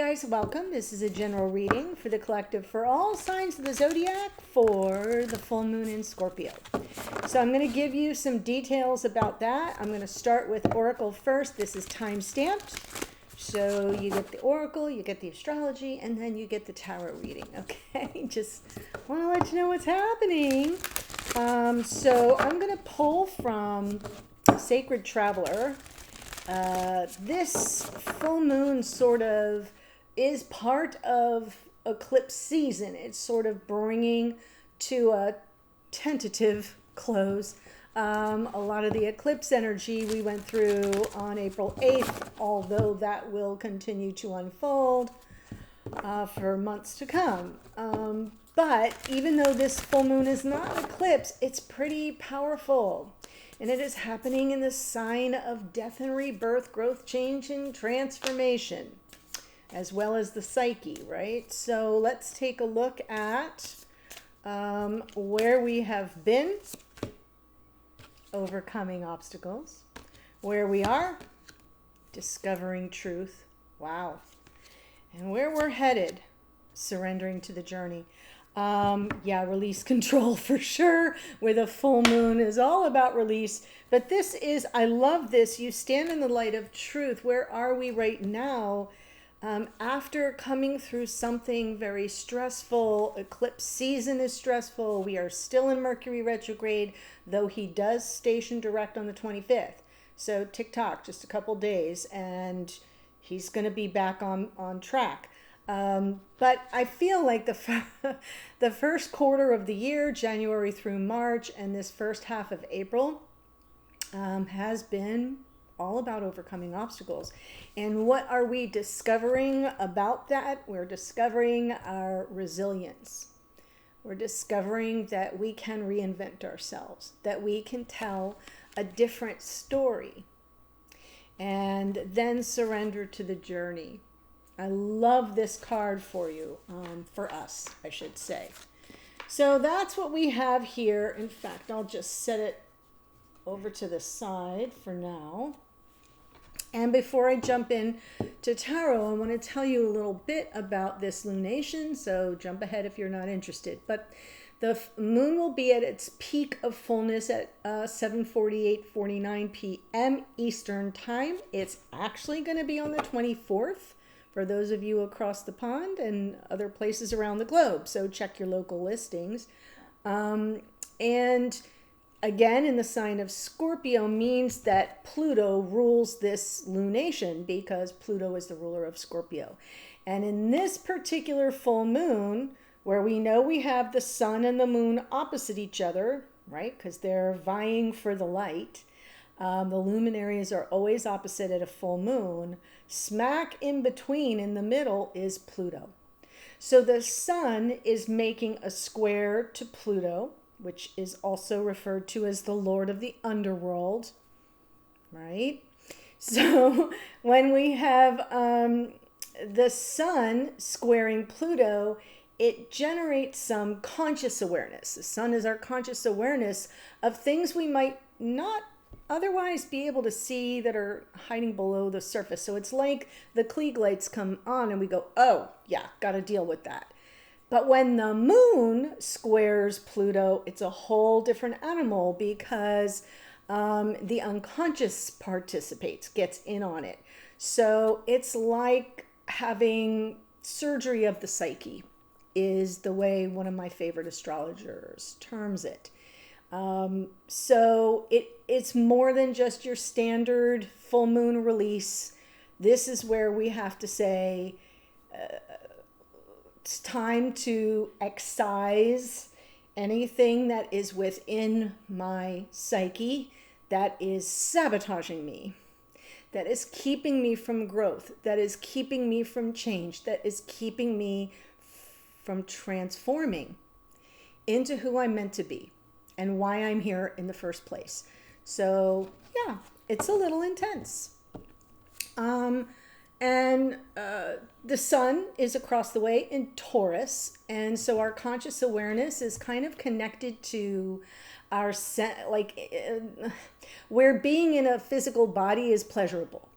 guys, welcome. This is a general reading for the collective for all signs of the zodiac for the full moon in Scorpio. So I'm going to give you some details about that. I'm going to start with Oracle first. This is time stamped. So you get the Oracle, you get the Astrology, and then you get the Tarot reading, okay? Just want to let you know what's happening. So I'm going to pull from Sacred Traveler. This full moon sort of is part of eclipse season. It's sort of bringing to a tentative close a lot of the eclipse energy we went through on April 8th, although that will continue to unfold for months to come. But even though this full moon is not an eclipse, it's pretty powerful. And it is happening in the sign of death and rebirth, growth, change, and transformation, as well as the psyche, right? So let's take a look at where we have been, overcoming obstacles, where we are, discovering truth, wow, and where we're headed, surrendering to the journey. Release control for sure, with a full moon is all about release. But this is, I love this. You stand in the light of truth. Where are we right now? After coming through something very stressful, eclipse season is stressful. We are still in Mercury retrograde, though he does station direct on the 25th. So tick-tock, just a couple days, and he's going to be back on track. But I feel like the first quarter of the year, January through March, and this first half of April has been all about overcoming obstacles. And what are we discovering about that? We're discovering our resilience. We're discovering that we can reinvent ourselves, that we can tell a different story, and then surrender to the journey. I love this card for you, for us, I should say. So that's what we have here. In fact, I'll just set it over to the side for now. And before I jump in to tarot, I want to tell you a little bit about this lunation. So jump ahead if you're not interested. But the moon will be at its peak of fullness at 7:48:49 p.m. Eastern Time. It's actually going to be on the 24th. For those of you across the pond and other places around the globe. So check your local listings. And again, in the sign of Scorpio means that Pluto rules this lunation, because Pluto is the ruler of Scorpio. And in this particular full moon, where we know we have the sun and the moon opposite each other, right? Because they're vying for the light. The luminaries are always opposite at a full moon. Smack in between, in the middle, is Pluto. So the sun is making a square to Pluto, which is also referred to as the Lord of the Underworld, right? So when we have the sun squaring Pluto, it generates some conscious awareness. The sun is our conscious awareness of things we might not otherwise be able to see that are hiding below the surface. So it's like the Klieg lights come on and we go, oh yeah, got to deal with that. But when the moon squares Pluto, it's a whole different animal, because the unconscious participates, gets in on it. So it's like having surgery of the psyche, is the way one of my favorite astrologers terms it. So it's more than just your standard full moon release. This is where we have to say, it's time to excise anything that is within my psyche that is sabotaging me, that is keeping me from growth, that is keeping me from change, that is keeping me from transforming into who I'm meant to be and why I'm here in the first place. So yeah, it's a little intense. The sun is across the way in Taurus, and so our conscious awareness is kind of connected to our where being in a physical body is pleasurable.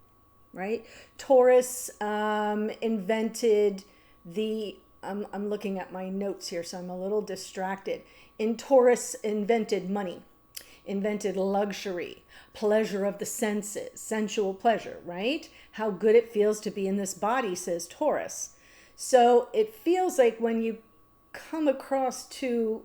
right? Taurus invented the, I'm looking at my notes here, so I'm a little distracted. In Taurus invented money, invented luxury, pleasure of the senses, sensual pleasure, right? How good it feels to be in this body, says Taurus. So it feels like when you come across to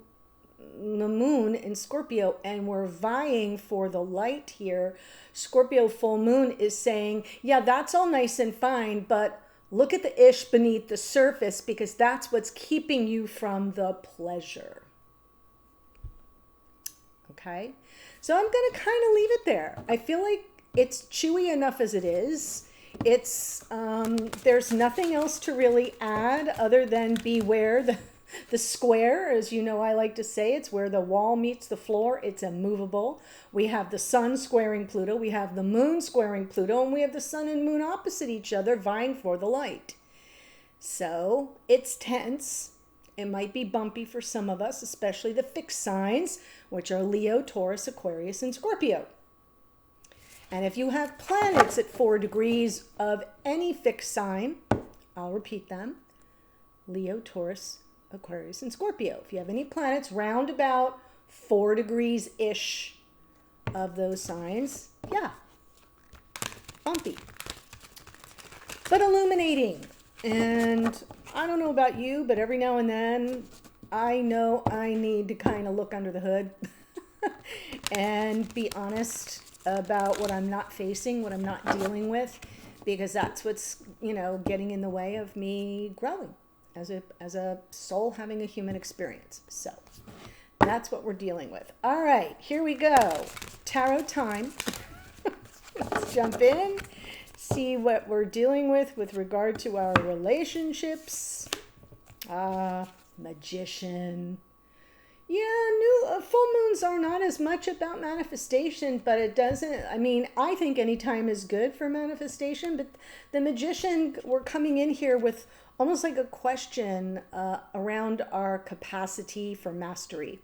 the moon in Scorpio and we're vying for the light here, Scorpio full moon is saying, yeah, that's all nice and fine, but look at the ish beneath the surface, because that's what's keeping you from the pleasure. Okay, so I'm going to kind of leave it there. I feel like it's chewy enough as it is. It's there's nothing else to really add other than beware the square. As you know, I like to say, it's where the wall meets the floor. It's immovable. We have the sun squaring Pluto, we have the moon squaring Pluto, and we have the sun and moon opposite each other vying for the light. So it's tense. It might be bumpy for some of us, especially the fixed signs, which are Leo, Taurus, Aquarius, and Scorpio. And if you have planets at 4 degrees of any fixed sign, I'll repeat them, Leo, Taurus, Aquarius, and Scorpio. If you have any planets round about 4 degrees-ish of those signs, yeah, bumpy, but illuminating. And I don't know about you, but every now and then I know I need to kind of look under the hood and be honest about what I'm not facing, what I'm not dealing with, because that's what's, getting in the way of me growing as a soul having a human experience. So that's what we're dealing with. All right, here we go. Tarot time. Let's jump in, see what we're dealing with regard to our relationships. Magician. Yeah, full moons are not as much about manifestation, but it doesn't, I think any time is good for manifestation, but the Magician, we're coming in here with almost like a question around our capacity for mastery.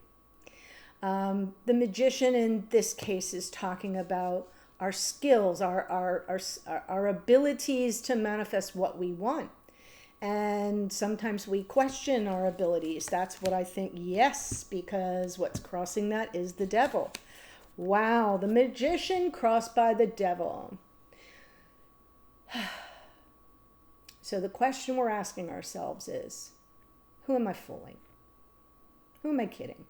The Magician in this case is talking about our skills, our abilities to manifest what we want. And sometimes we question our abilities. That's what I think, yes, because what's crossing that is the devil. Wow, the Magician crossed by the devil. So the question we're asking ourselves is, who am I fooling? Who am I kidding?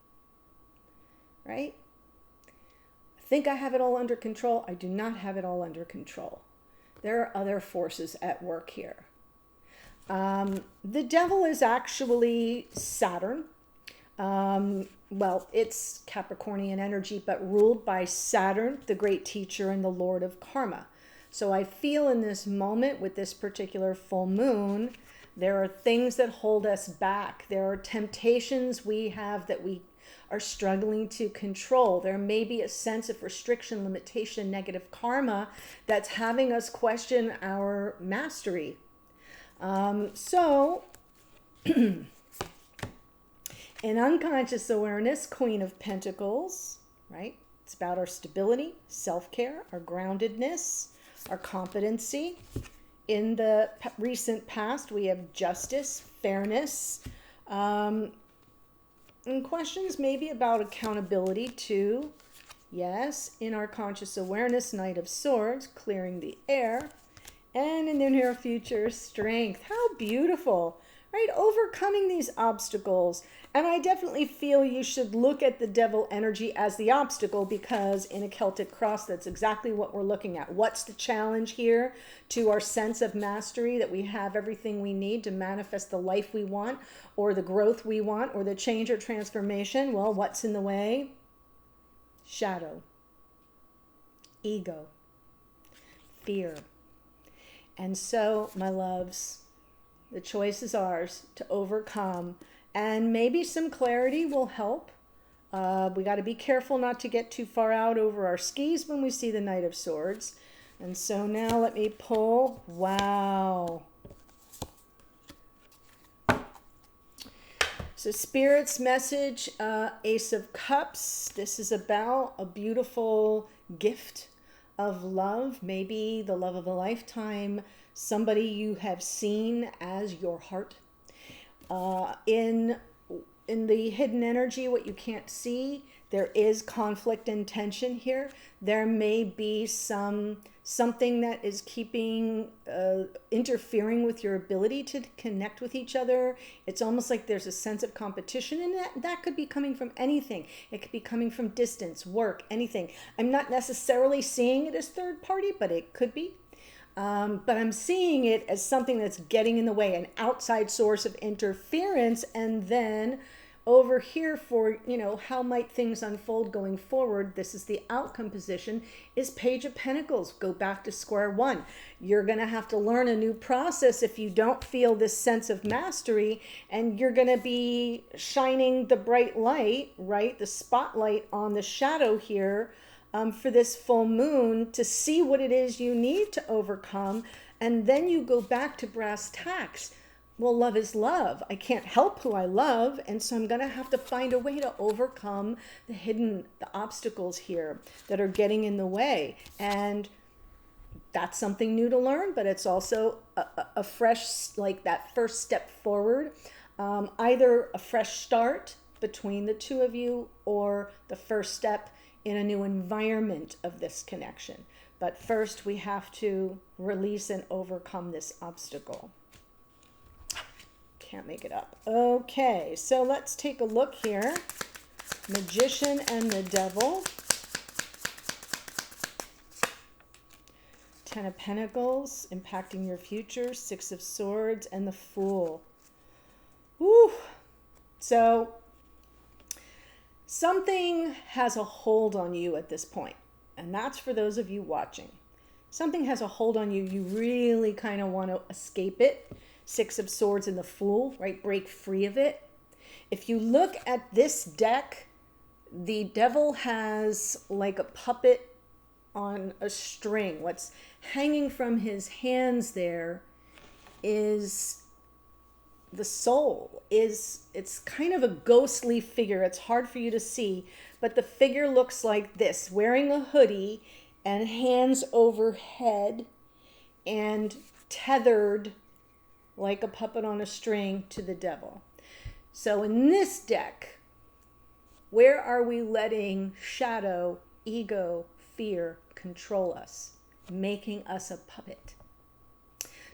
Right? I think I have it all under control. I do not have it all under control. There are other forces at work here. The devil is actually Saturn. Well, it's Capricornian energy, but ruled by Saturn, the great teacher and the Lord of Karma. So I feel in this moment with this particular full moon, there are things that hold us back. There are temptations we have that we are struggling to control. There may be a sense of restriction, limitation, negative karma that's having us question our mastery. So in unconscious awareness, Queen of Pentacles, right? It's about our stability, self-care, our groundedness, our competency. In the recent past, we have justice, fairness, and questions maybe about accountability too. Yes, in our conscious awareness, Knight of Swords, clearing the air. And in the near future, strength. How beautiful, right? Overcoming these obstacles. And I definitely feel you should look at the devil energy as the obstacle, because in a Celtic cross, that's exactly what we're looking at. What's the challenge here to our sense of mastery, that we have everything we need to manifest the life we want, or the growth we want, or the change or transformation? Well, what's in the way? Shadow, ego, fear. And so, my loves, the choice is ours to overcome, and maybe some clarity will help. We got to be careful not to get too far out over our skis when we see the Knight of Swords. And so now let me pull. Wow. So Spirit's message, Ace of Cups. This is about a beautiful gift of love, maybe the love of a lifetime, somebody you have seen as your heart. In the hidden energy, what you can't see, there is conflict and tension here. There may be something that is interfering with your ability to connect with each other. It's almost like there's a sense of competition, and that could be coming from anything. It could be coming from distance, work, anything. I'm not necessarily seeing it as third party, but it could be. But I'm seeing it as something that's getting in the way, an outside source of interference. And then over here for, how might things unfold going forward? This is the outcome position, is Page of Pentacles. Go back to square one. You're going to have to learn a new process if you don't feel this sense of mastery, and you're going to be shining the bright light, right? The spotlight on the shadow here. For this full moon, to see what it is you need to overcome. And then you go back to brass tacks. Well, love is love. I can't help who I love. And so I'm going to have to find a way to overcome the obstacles here that are getting in the way. And that's something new to learn, but it's also a fresh, like that first step forward. Either a fresh start between the two of you, or the first step in a new environment of this connection. But first we have to release and overcome this obstacle. Can't make it up. Okay, so let's take a look here. Magician and the Devil. Ten of Pentacles, impacting your future. Six of Swords and the Fool. Woo! So something has a hold on you at this point, and that's for those of you watching. Something has a hold on you. You really kind of want to escape it. Six of Swords and the Fool, right? Break free of it. If you look at this deck, the Devil has like a puppet on a string. What's hanging from his hands there is the soul. It's kind of a ghostly figure. It's hard for you to see, but the figure looks like this, wearing a hoodie and hands overhead and tethered like a puppet on a string to the Devil. So in this deck, where are we letting shadow, ego, fear control us, making us a puppet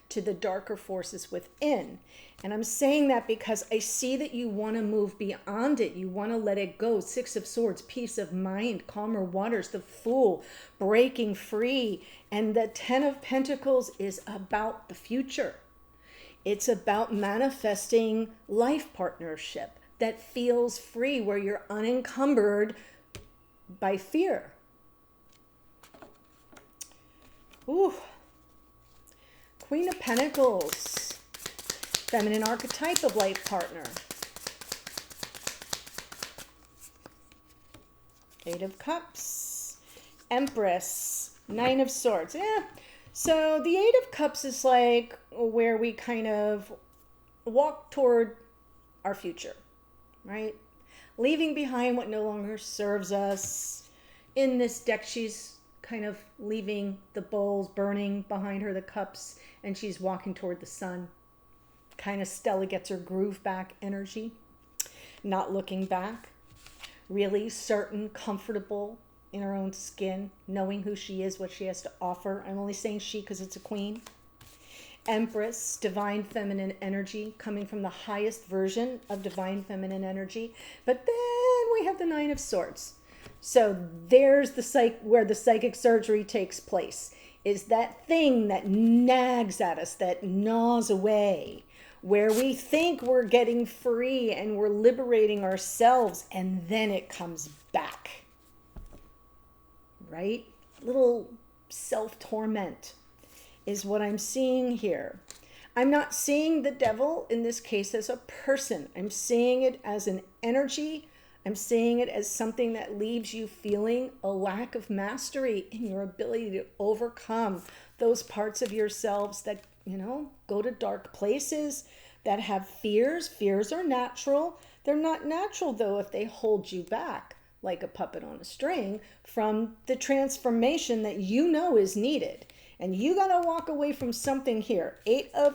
to the darker forces within? And I'm saying that because I see that you want to move beyond it. You want to let it go. Six of Swords, peace of mind, calmer waters, the Fool, breaking free. And the Ten of Pentacles is about the future. It's about manifesting life partnership that feels free, where you're unencumbered by fear. Ooh. Queen of Pentacles, feminine archetype of life partner. Eight of Cups, Empress, Nine of Swords. Yeah. So the Eight of Cups is like where we kind of walk toward our future, right? Leaving behind what no longer serves us. In this deck, she's kind of leaving the bowls burning behind her, the cups, and she's walking toward the sun. Kind of Stella gets her groove back energy. Not looking back. Really certain, comfortable in her own skin, knowing who she is, what she has to offer. I'm only saying she because it's a queen. Empress, divine feminine energy, coming from the highest version of divine feminine energy. But then we have the Nine of Swords. So there's where the psychic surgery takes place, is that thing that nags at us, that gnaws away, where we think we're getting free and we're liberating ourselves, and then it comes back, right? Little self-torment is what I'm seeing here. I'm not seeing the Devil in this case as a person. I'm seeing it as an energy. I'm seeing it as something that leaves you feeling a lack of mastery in your ability to overcome those parts of yourselves that, go to dark places, that have fears. Fears are natural. They're not natural, though, if they hold you back. like a puppet on a string from the transformation that you know is needed. And you got to walk away from something here.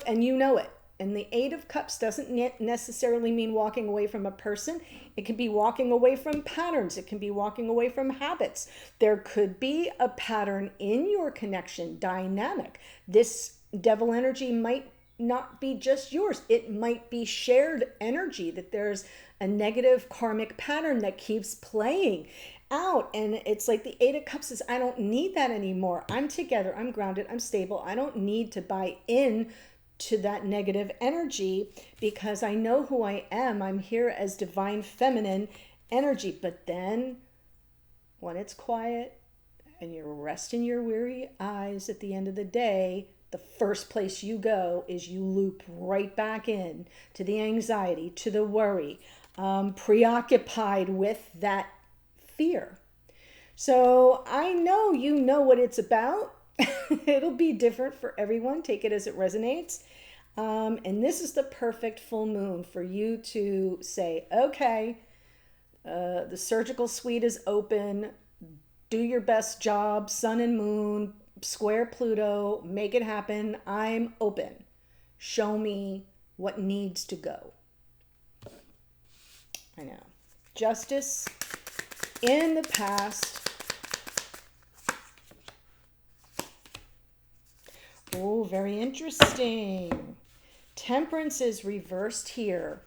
And you know it. And the Eight of Cups doesn't necessarily mean walking away from a person. It can be walking away from patterns. It can be walking away from habits. There could be a pattern in your connection dynamic. This devil energy might not be just yours. It might be shared energy, that there's a negative karmic pattern that keeps playing out. And it's like the Eight of Cups is, I don't need that anymore. I'm together. I'm grounded. I'm stable. I don't need to buy in to that negative energy because I know who I am. I'm here as divine feminine energy. But then when it's quiet and you're resting your weary eyes at the end of the day, the first place you go is you loop right back in to the anxiety, to the worry, preoccupied with that fear. So I know you know what it's about. It'll be different for everyone. Take it as it resonates. And this is the perfect full moon for you to say, okay, the surgical suite is open. Do your best job, sun and moon, square Pluto, make it happen. I'm open. Show me what needs to go. I know. Justice in the past. Oh, very interesting. Temperance is reversed here.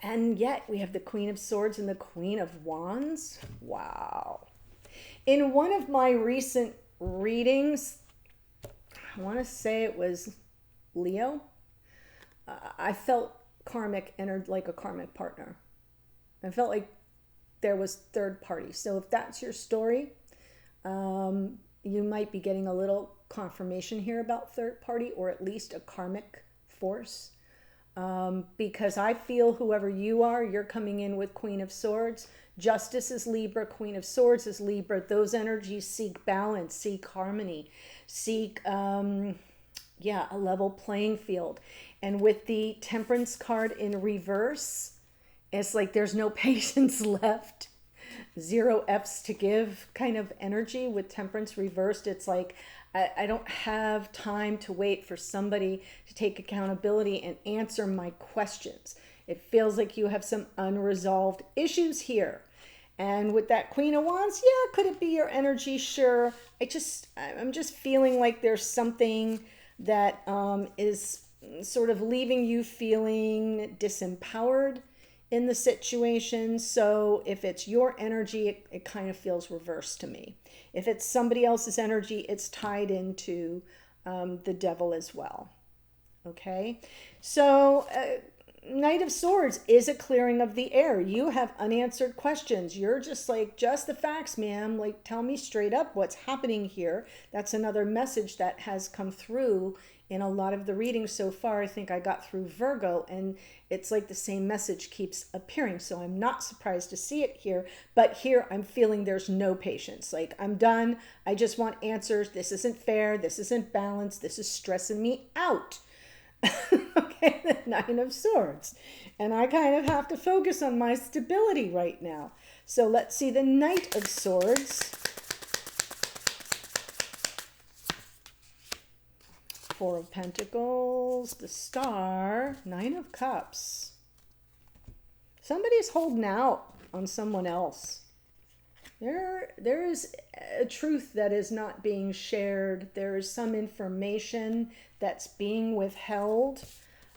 And yet we have the Queen of Swords and the Queen of Wands. Wow. In one of my recent readings, I want to say it was Leo, I felt karmic entered like a karmic partner. I felt like there was third party. So if that's your story, you might be getting a little confirmation here about third party, or at least a karmic force. Because I feel whoever you are, you're coming in with Queen of Swords. Justice is Libra, Queen of Swords is Libra. Those energies seek balance, seek harmony, seek, a level playing field. And with the Temperance card in reverse, it's like there's no patience left. 0 F's to give kind of energy with Temperance reversed. It's like, I don't have time to wait for somebody to take accountability and answer my questions. It feels like you have some unresolved issues here. And with that Queen of Wands, yeah, could it be your energy? Sure. I'm just feeling like there's something that is sort of leaving you feeling disempowered in the situation. So if it's your energy, it kind of feels reversed to me. If it's somebody else's energy, it's tied into the devil as well. Okay, so Knight of Swords is a clearing of the air. You have unanswered questions. You're just like, just the facts, ma'am. Like, tell me straight up what's happening here. That's another message that has come through in a lot of the readings so far. I think I got through Virgo, and it's like the same message keeps appearing. So I'm not surprised to see it here. But here I'm feeling there's no patience. Like, I'm done. I just want answers. This isn't fair. This isn't balanced. This is stressing me out. Okay, the Nine of Swords. And I kind of have to focus on my stability right now. So let's see the Knight of Swords. Four of Pentacles, the Star, Nine of Cups. Somebody's holding out on someone else. There is a truth that is not being shared. There is some information that's being withheld.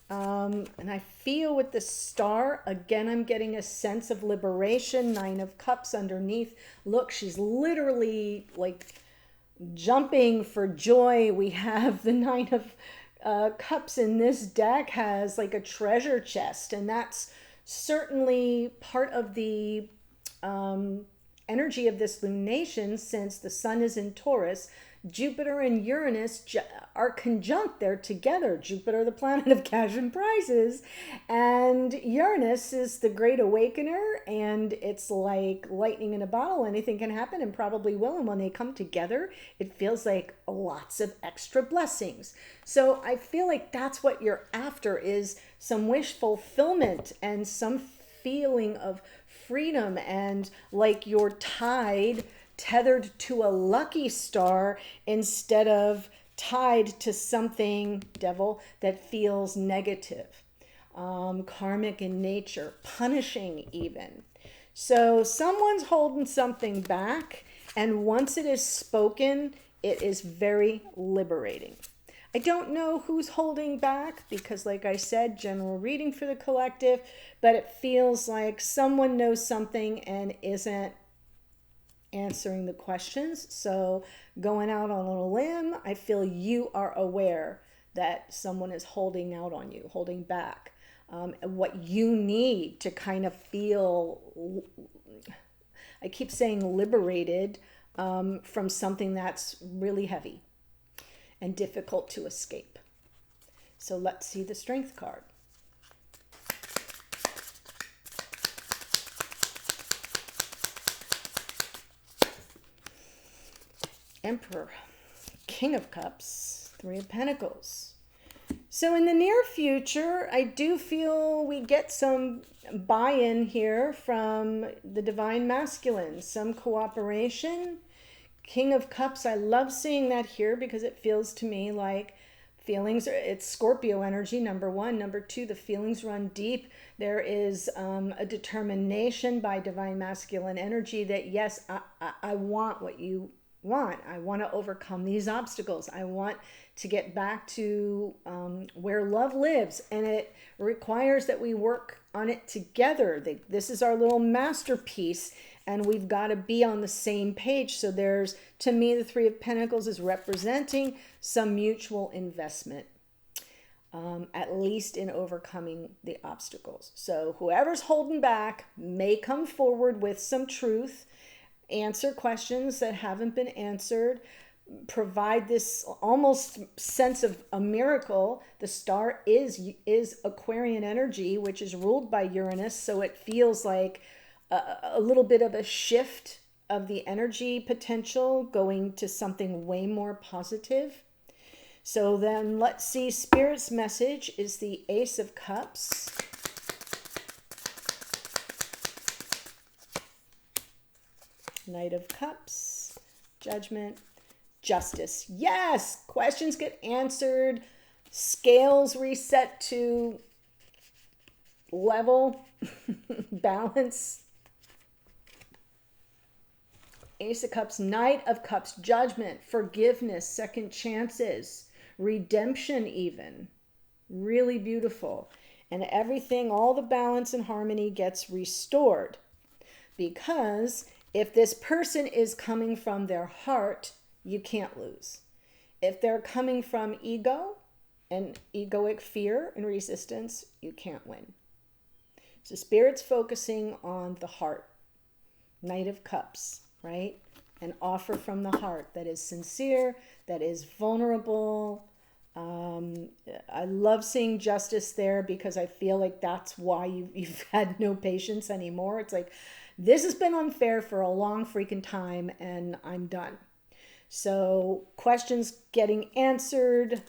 And I feel with the Star, again, I'm getting a sense of liberation. Nine of Cups underneath. Look, she's literally like jumping for joy. We have the Nine of Cups in this deck has like a treasure chest. And that's certainly part of the energy of this lunation, since the sun is in Taurus. Jupiter and Uranus are conjunct. They're together. Jupiter, the planet of cash and prizes, and Uranus is the great awakener, and it's like lightning in a bottle. Anything can happen, and probably will, and when they come together, it feels like lots of extra blessings. So I feel like that's what you're after, is some wish fulfillment and some feeling of freedom and like you're tethered to a lucky star instead of tied to something, devil, that feels negative, karmic in nature, punishing even. So someone's holding something back, and once it is spoken, it is very liberating. I don't know who's holding back because, like I said, general reading for the collective, but it feels like someone knows something and isn't answering the questions. So going out on a limb, I feel you are aware that someone is holding out on you, holding back. What you need to kind of feel, I keep saying liberated from something that's really heavy and difficult to escape. So let's see the Strength card. Emperor, King of Cups, Three of Pentacles. So in the near future, I do feel we get some buy-in here from the Divine Masculine, some cooperation. King of Cups, I love seeing that here because it feels to me like feelings, it's Scorpio energy, number one. Number two, the feelings run deep. There is a determination by Divine Masculine energy that, yes, I want what you want. I want to overcome these obstacles. I want to get back to where love lives, and it requires that we work on it together. This is our little masterpiece, and we've got to be on the same page. So there's, to me, the Three of Pentacles is representing some mutual investment, at least in overcoming the obstacles. So whoever's holding back may come forward with some truth, answer questions that haven't been answered, provide this almost sense of a miracle. The star is Aquarian energy, which is ruled by Uranus, so it feels like a little bit of a shift of the energy potential going to something way more positive. So then let's see, Spirit's message is the Ace of Cups. Knight of Cups, Judgment, Justice. Yes, questions get answered, scales reset to level, balance. Ace of Cups, Knight of Cups, Judgment, forgiveness, second chances, redemption even. Really beautiful. And everything, all the balance and harmony gets restored. Because if this person is coming from their heart, you can't lose. If they're coming from ego and egoic fear and resistance, you can't win. So Spirit's focusing on the heart. Knight of Cups, right? An offer from the heart that is sincere, that is vulnerable. I love seeing Justice there because I feel like that's why you've had no patience anymore. It's like, this has been unfair for a long freaking time and I'm done. So questions getting answered.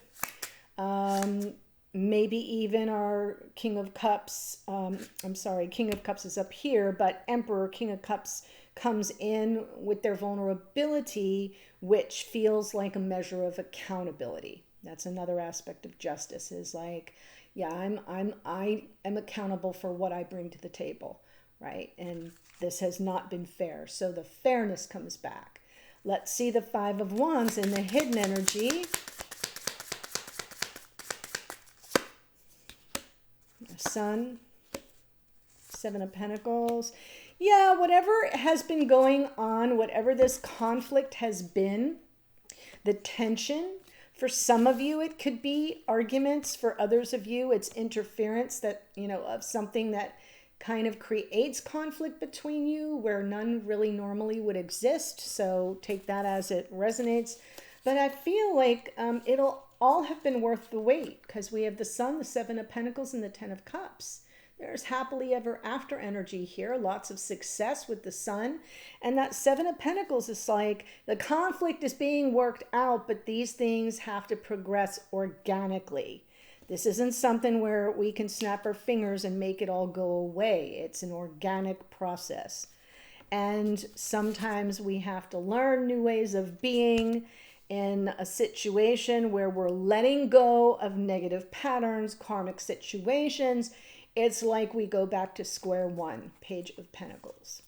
Maybe even our King of Cups, King of Cups is up here, but Emperor, King of Cups comes in with their vulnerability, which feels like a measure of accountability. That's another aspect of Justice, is like, yeah, I am accountable for what I bring to the table, right? And this has not been fair. So the fairness comes back. Let's see the Five of Wands in the hidden energy. Sun, Seven of Pentacles. Yeah, whatever has been going on, whatever this conflict has been, the tension, for some of you, it could be arguments. For others of you, it's interference that, of something that kind of creates conflict between you where none really normally would exist. So take that as it resonates. But I feel like it'll all have been worth the wait because we have the Sun, the Seven of Pentacles, and the Ten of Cups. There's happily ever after energy here, lots of success with the Sun. And that Seven of Pentacles is like the conflict is being worked out, but these things have to progress organically. This isn't something where we can snap our fingers and make it all go away. It's an organic process. And sometimes we have to learn new ways of being in a situation where we're letting go of negative patterns, karmic situations. It's like we go back to square one. Page of Pentacles.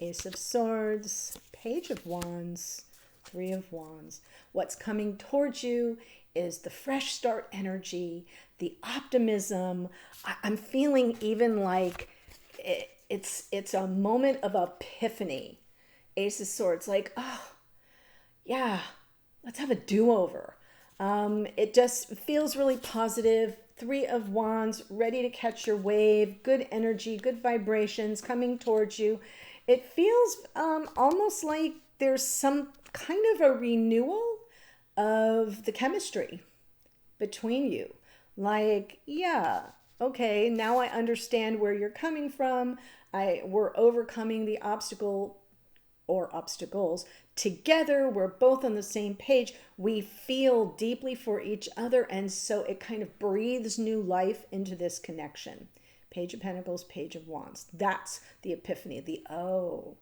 Ace of Swords, Page of Wands, Three of Wands. What's coming towards you is the fresh start energy, the optimism. I'm feeling even like it's a moment of epiphany. Ace of Swords, like, oh, yeah, let's have a do-over. It just feels really positive. Three of Wands, ready to catch your wave, good energy, good vibrations coming towards you. It feels almost like there's some kind of a renewal of the chemistry between you. Like, yeah, okay, now I understand where you're coming from. We're overcoming the obstacle or obstacles together. We're both on the same page. We feel deeply for each other. And so it kind of breathes new life into this connection. Page of Pentacles, Page of Wands. That's the epiphany, oh,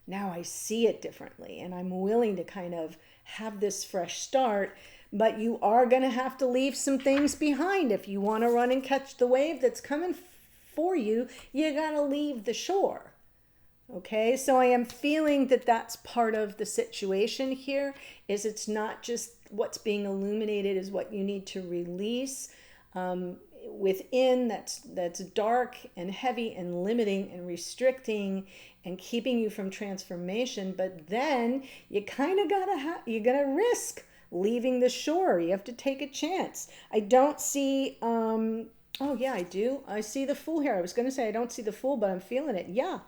now I see it differently. And I'm willing to kind of have this fresh start. But you are going to have to leave some things behind. If you want to run and catch the wave that's coming for you, you got to leave the shore. Okay, so I am feeling that that's part of the situation here, is it's not just what's being illuminated is what you need to release. Within that's dark and heavy and limiting and restricting and keeping you from transformation. But then you kind of you gotta risk leaving the shore. You have to take a chance. I don't see oh yeah, I do. I see the Fool here. I was gonna say I don't see the Fool, but I'm feeling it. Yeah,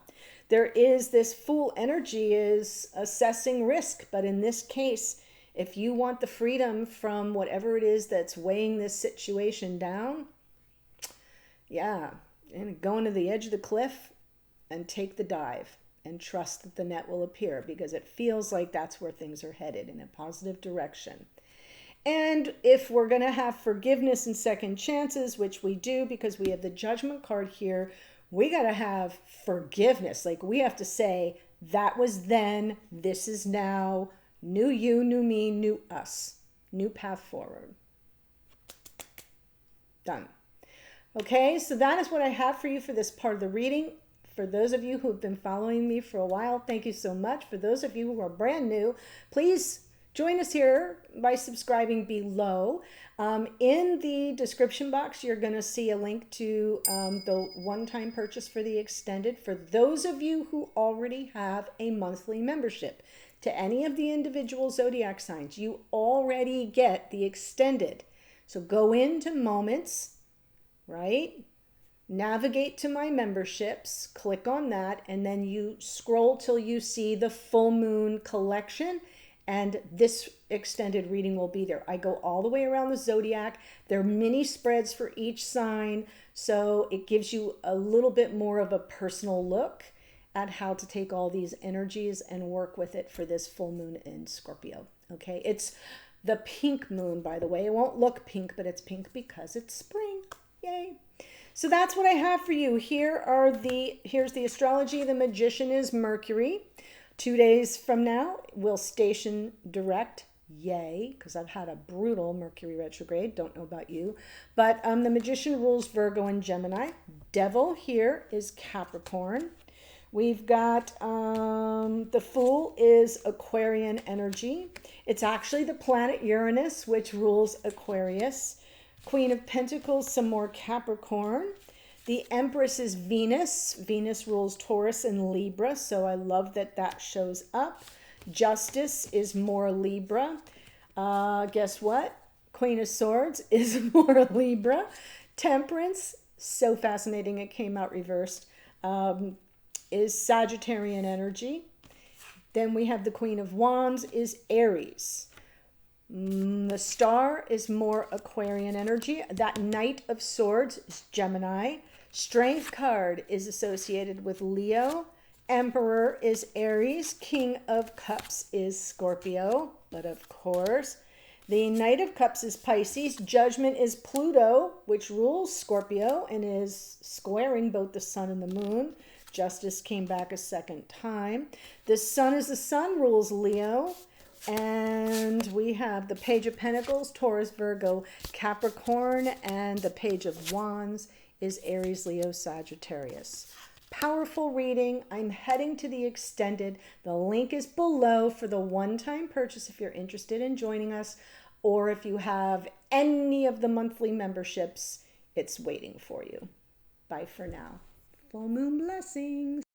there is this Fool energy is assessing risk, but in this case, if you want the freedom from whatever it is that's weighing this situation down, yeah, and going to the edge of the cliff and take the dive and trust that the net will appear, because it feels like that's where things are headed, in a positive direction. And if we're going to have forgiveness and second chances, which we do because we have the Judgment card here, we got to have forgiveness. Like, we have to say, that was then, this is now, new you, new me, new us, new path forward. Done. Okay, so that is what I have for you for this part of the reading. For those of you who have been following me for a while, thank you so much. For those of you who are brand new, please join us here by subscribing below. In the description box, you're going to see a link to the one-time purchase for the extended. For those of you who already have a monthly membership to any of the individual zodiac signs, you already get the extended. So go into Moments, right? Navigate to my memberships, click on that, and then you scroll till you see the full moon collection, and this extended reading will be there. I go all the way around the zodiac. There are mini spreads for each sign, so it gives you a little bit more of a personal look at how to take all these energies and work with it for this full moon in Scorpio. Okay, it's the pink moon, by the way. It won't look pink, but it's pink because it's spring. Yay. So that's what I have for you. Here's the astrology. The Magician is Mercury. 2 days from now, we'll station direct. Yay, because I've had a brutal Mercury retrograde. Don't know about you. But the Magician rules Virgo and Gemini. Devil here is Capricorn. We've got the Fool is Aquarian energy. It's actually the planet Uranus, which rules Aquarius. Queen of Pentacles, some more Capricorn. The Empress is Venus. Venus rules Taurus and Libra, so I love that that shows up. Justice is more Libra. Guess what? Queen of Swords is more Libra. Temperance, so fascinating it came out reversed, is Sagittarian energy. Then we have the Queen of Wands is Aries. The Star is more Aquarian energy. That Knight of Swords is Gemini. Strength card is associated with Leo Emperor is Aries. King of Cups is Scorpio. But of course, the Knight of Cups is Pisces. Judgment is Pluto, which rules Scorpio and is squaring both the sun and the moon. Justice came back a second time. The Sun is the Sun, rules Leo. And we have the Page of Pentacles, Taurus, Virgo, Capricorn. And the Page of Wands is Aries, Leo, Sagittarius. Powerful reading. I'm heading to the extended. The link is below for the one-time purchase if you're interested in joining us, or if you have any of the monthly memberships, it's waiting for you. Bye for now. Full moon blessings.